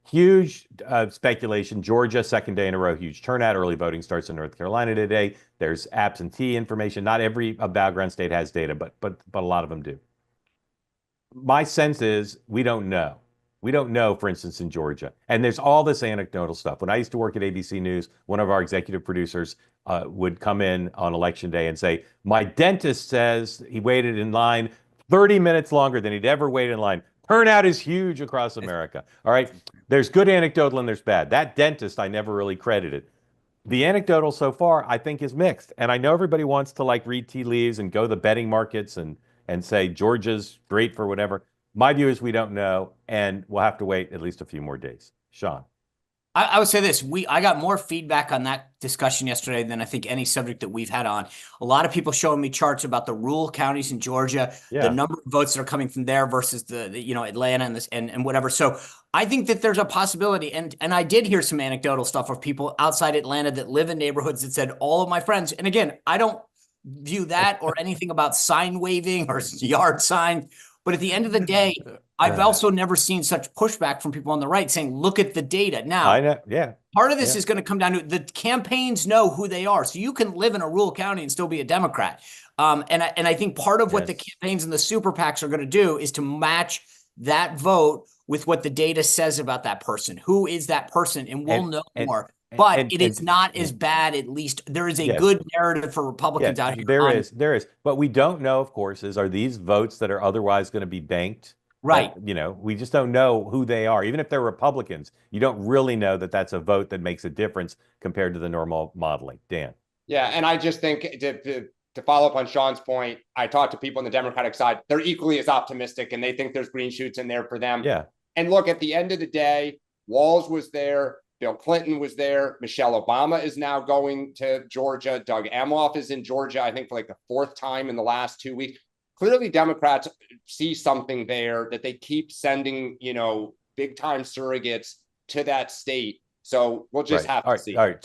Huge speculation. Georgia, second day in a row, huge turnout. Early voting starts in North Carolina today. There's absentee information. Not every battleground state has data, but a lot of them do. My sense is we don't know. We don't know, for instance, in Georgia. And there's all this anecdotal stuff. When I used to work at ABC News, one of our executive producers would come in on election day and say, my dentist says he waited in line 30 minutes longer than he'd ever waited in line. Turnout is huge across America. All right. There's good anecdotal and there's bad. That dentist I never really credited. The anecdotal so far, I think, is mixed. And I know everybody wants to like read tea leaves and go to the betting markets and say Georgia's great for whatever. My view is we don't know, and we'll have to wait at least a few more days. Sean. I would say this. I got more feedback on that discussion yesterday than I think any subject that we've had on. A lot of people showing me charts about the rural counties in Georgia, the number of votes that are coming from there versus the Atlanta and whatever. So I think that there's a possibility, and I did hear some anecdotal stuff of people outside Atlanta that live in neighborhoods that said all of my friends. And again, I don't view that or anything about sign waving or yard signs. But at the end of the day, I've also never seen such pushback from people on the right saying, look at the data. Now, I know, yeah. Part of this is going to come down to the campaigns know who they are. So you can live in a rural county and still be a Democrat. And I think part of what the campaigns and the super PACs are going to do is to match that vote with what the data says about that person. Who is that person? And we'll know more. But it is not as bad. At least there is a good narrative for Republicans out here. There is. But we don't know, of course, are these votes that are otherwise going to be banked? Right. We just don't know who they are. Even if they're Republicans, you don't really know that that's a vote that makes a difference compared to the normal modeling. Dan. Yeah, and I just think to follow up on Sean's point, I talked to people on the Democratic side. They're equally as optimistic, and they think there's green shoots in there for them. Yeah. And look, at the end of the day, Walz was there. Bill Clinton was there. Michelle Obama is now going to Georgia. Doug Emhoff is in Georgia, I think, for like the fourth time in the last 2 weeks. Clearly, Democrats see something there that they keep sending, big time surrogates to that state. So we'll just have to see. All right.